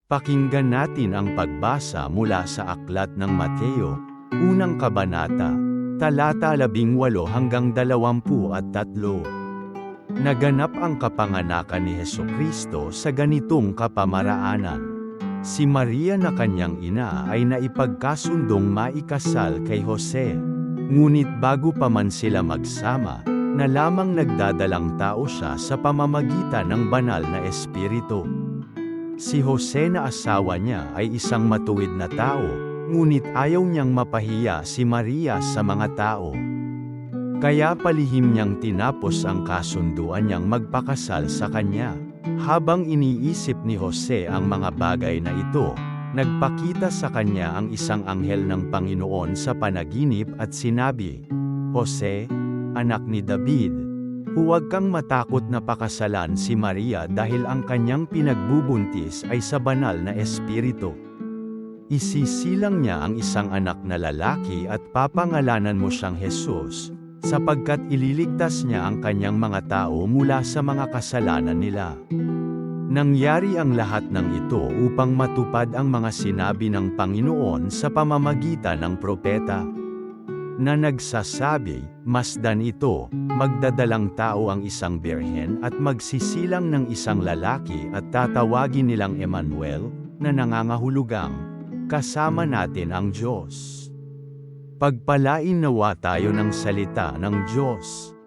Pakinggan natin ang pagbasa mula sa Aklat ng Mateo, unang kabanata, talata 18 hanggang 23. Naganap ang kapanganakan ni Hesukristo sa ganitong kapamaraanan. Si Maria na kanyang ina ay naipagkasundong maikasal kay Jose. Ngunit bago pa man sila magsama, na lamang nagdadalang tao siya sa pamamagitan ng banal na espiritu. Si Jose na asawa niya ay isang matuwid na tao, ngunit ayaw niyang mapahiya si Maria sa mga tao. Kaya palihim niyang tinapos ang kasunduan niyang magpakasal sa kanya. Habang iniisip ni Jose ang mga bagay na ito, nagpakita sa kanya ang isang anghel ng Panginoon sa panaginip at sinabi, "Jose, anak ni David, huwag kang matakot na pakasalan si Maria dahil ang kanyang pinagbubuntis ay sa banal na espiritu. Isisilang niya ang isang anak na lalaki at papangalanan mo siyang Jesus, sapagkat ililigtas niya ang kanyang mga tao mula sa mga kasalanan nila." Nangyari ang lahat ng ito upang matupad ang mga sinabi ng Panginoon sa pamamagitan ng propeta, na nagsasabi, "Masdan ito, magdadalang tao ang isang birhen at magsisilang ng isang lalaki at tatawagin nilang Emmanuel, na nangangahulugang, kasama natin ang Diyos." Pagpalain nawa tayo ng salita ng Diyos.